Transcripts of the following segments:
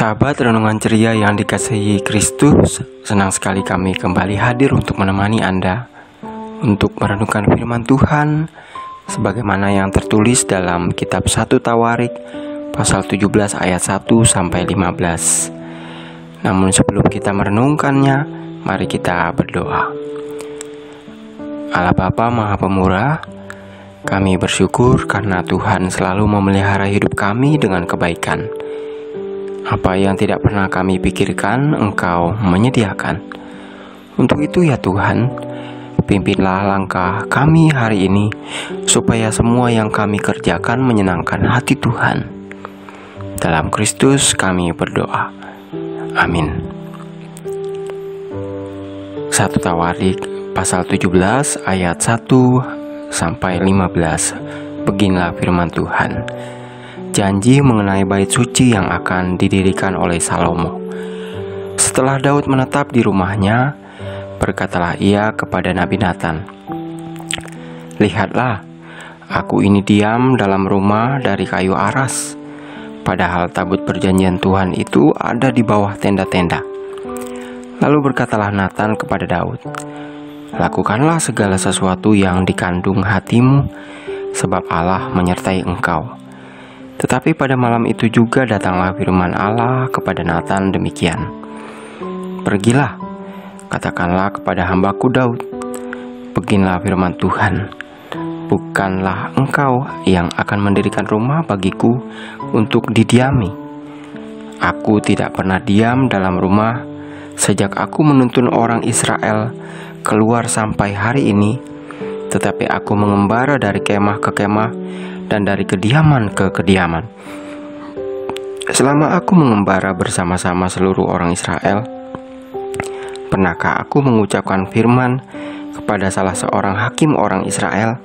Sahabat renungan ceria yang dikasihi Kristus, senang sekali kami kembali hadir untuk menemani Anda untuk merenungkan firman Tuhan sebagaimana yang tertulis dalam kitab 1 Tawarik pasal 17 ayat 1 sampai 15. Namun sebelum kita merenungkannya, mari kita berdoa. Allah Bapa Maha Pemurah, kami bersyukur karena Tuhan selalu memelihara hidup kami dengan kebaikan. Apa yang tidak pernah kami pikirkan, Engkau menyediakan. Untuk itu ya Tuhan, pimpinlah langkah kami hari ini, supaya semua yang kami kerjakan menyenangkan hati Tuhan. Dalam Kristus kami berdoa. Amin. 1 Tawarik pasal 17 ayat 1 sampai 15. Beginilah firman Tuhan. Janji mengenai bait suci yang akan didirikan oleh Salomo. Setelah Daud menetap di rumahnya, berkatalah ia kepada Nabi Natan, "Lihatlah, aku ini diam dalam rumah dari kayu aras, padahal tabut perjanjian Tuhan itu ada di bawah tenda-tenda." Lalu berkatalah Natan kepada Daud, "Lakukanlah segala sesuatu yang dikandung hatimu, sebab Allah menyertai engkau." Tetapi pada malam itu juga datanglah firman Allah kepada Natan demikian, "Pergilah, katakanlah kepada hambaku Daud, beginilah firman Tuhan, bukanlah engkau yang akan mendirikan rumah bagiku untuk didiami. Aku tidak pernah diam dalam rumah sejak aku menuntun orang Israel keluar sampai hari ini, tetapi aku mengembara dari kemah ke kemah dan dari kediaman ke kediaman. Selama aku mengembara bersama-sama seluruh orang Israel, pernahkah aku mengucapkan firman kepada salah seorang hakim orang Israel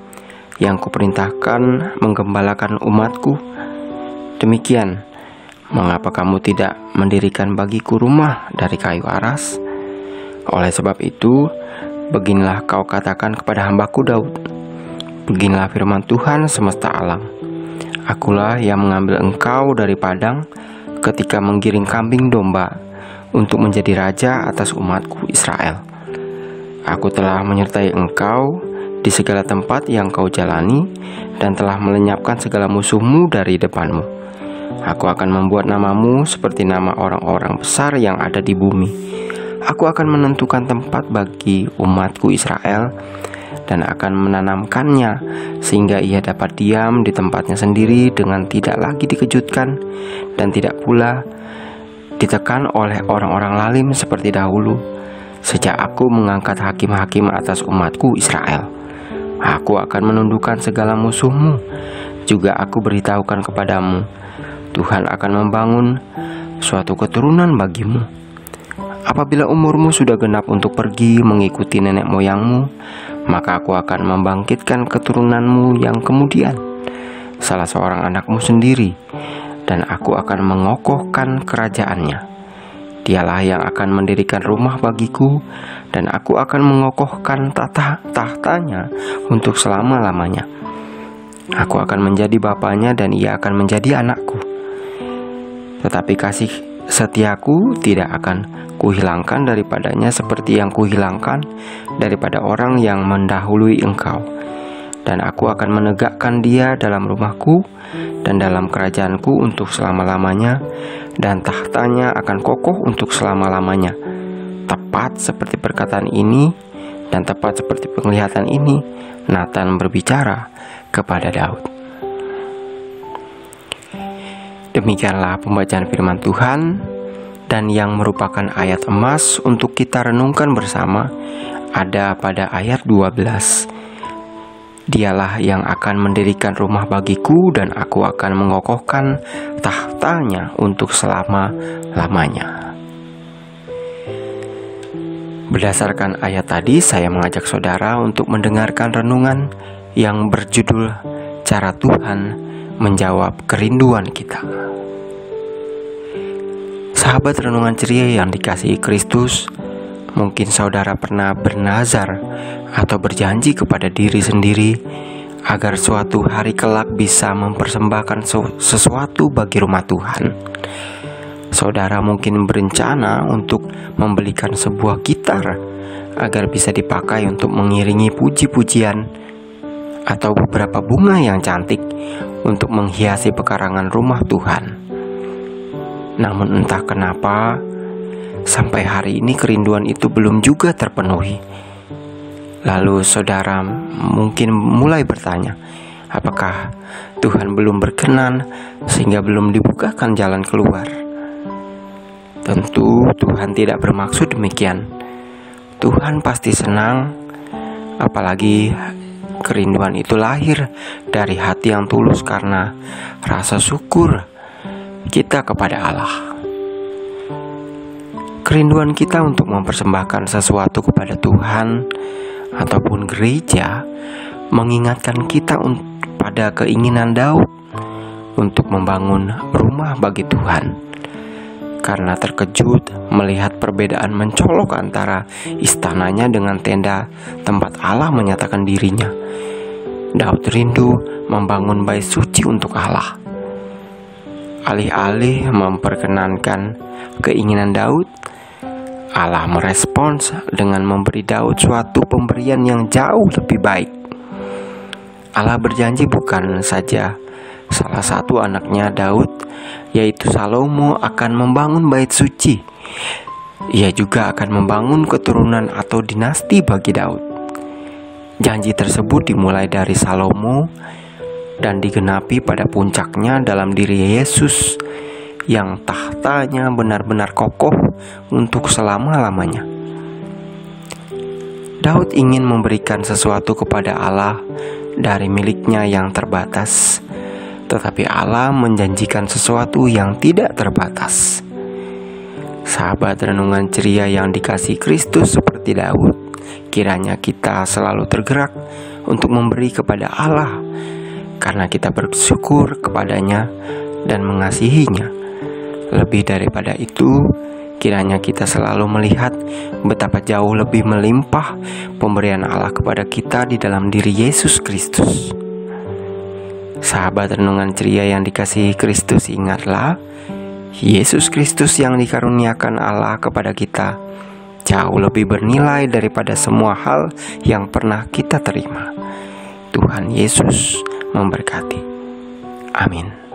yang kuperintahkan menggembalakan umatku? Demikian, mengapa kamu tidak mendirikan bagiku rumah dari kayu aras? Oleh sebab itu, beginilah kau katakan kepada hambaku Daud, beginilah firman Tuhan semesta alam. Akulah yang mengambil engkau dari padang ketika menggiring kambing domba untuk menjadi raja atas umatku Israel. Aku telah menyertai engkau di segala tempat yang kau jalani dan telah melenyapkan segala musuhmu dari depanmu. Aku akan membuat namamu seperti nama orang-orang besar yang ada di bumi. Aku akan menentukan tempat bagi umatku Israel dan akan menanamkannya sehingga ia dapat diam di tempatnya sendiri dengan tidak lagi dikejutkan dan tidak pula ditekan oleh orang-orang lalim seperti dahulu, sejak aku mengangkat hakim-hakim atas umatku Israel. Aku akan menundukkan segala musuhmu, juga aku beritahukan kepadamu, Tuhan akan membangun suatu keturunan bagimu. Apabila umurmu sudah genap untuk pergi mengikuti nenek moyangmu, maka aku akan membangkitkan keturunanmu yang kemudian, salah seorang anakmu sendiri, dan aku akan mengokohkan kerajaannya. Dialah yang akan mendirikan rumah bagiku, dan aku akan mengokohkan tahtanya untuk selama-lamanya. Aku akan menjadi bapaknya dan ia akan menjadi anakku. Tetapi kasih setiaku tidak akan kuhilangkan daripadanya seperti yang kuhilangkan daripada orang yang mendahului engkau. Dan aku akan menegakkan dia dalam rumahku dan dalam kerajaanku untuk selama-lamanya, dan tahtanya akan kokoh untuk selama-lamanya. Tepat seperti perkataan ini dan tepat seperti penglihatan ini, Natan berbicara kepada Daud." Demikianlah pembacaan firman Tuhan, dan yang merupakan ayat emas untuk kita renungkan bersama ada pada ayat 12. "Dialah yang akan mendirikan rumah bagiku dan aku akan mengokohkan tahtanya untuk selama-lamanya." Berdasarkan ayat tadi, saya mengajak saudara untuk mendengarkan renungan yang berjudul "Cara Tuhan Menjawab Kerinduan Kita". Sahabat renungan ceria yang dikasihi Kristus, mungkin saudara pernah bernazar atau berjanji kepada diri sendiri agar suatu hari kelak bisa mempersembahkan sesuatu bagi rumah Tuhan. Saudara mungkin berencana untuk membelikan sebuah gitar agar bisa dipakai untuk mengiringi puji-pujian, atau beberapa bunga yang cantik untuk menghiasi pekarangan rumah Tuhan. Namun entah kenapa, sampai hari ini kerinduan itu belum juga terpenuhi. Lalu saudara mungkin mulai bertanya, apakah Tuhan belum berkenan sehingga belum dibukakan jalan keluar? Tentu Tuhan tidak bermaksud demikian. Tuhan pasti senang, apalagi kerinduan itu lahir dari hati yang tulus karena rasa syukur kita kepada Allah. Kerinduan kita untuk mempersembahkan sesuatu kepada Tuhan ataupun gereja mengingatkan kita pada keinginan Daud untuk membangun rumah bagi Tuhan. Karena terkejut melihat perbedaan mencolok antara istananya dengan tenda tempat Allah menyatakan dirinya, Daud rindu membangun bait suci untuk Allah. Alih-alih memperkenankan keinginan Daud, Allah merespons dengan memberi Daud suatu pemberian yang jauh lebih baik. Allah berjanji bukan saja salah satu anaknya Daud, yaitu Salomo, akan membangun bait suci. Ia juga akan membangun keturunan atau dinasti bagi Daud. Janji tersebut dimulai dari Salomo dan digenapi pada puncaknya dalam diri Yesus yang tahtanya benar-benar kokoh untuk selama-lamanya. Daud ingin memberikan sesuatu kepada Allah dari miliknya yang terbatas, tetapi Allah menjanjikan sesuatu yang tidak terbatas. Sahabat renungan ceria yang dikasihi Kristus seperti Daud, kiranya kita selalu tergerak untuk memberi kepada Allah karena kita bersyukur kepadanya dan mengasihinya. Lebih daripada itu, kiranya kita selalu melihat betapa jauh lebih melimpah pemberian Allah kepada kita di dalam diri Yesus Kristus. Sahabat renungan ceria yang dikasihi Kristus, ingatlah, Yesus Kristus yang dikaruniakan Allah kepada kita jauh lebih bernilai daripada semua hal yang pernah kita terima. Tuhan Yesus memberkati. Amin.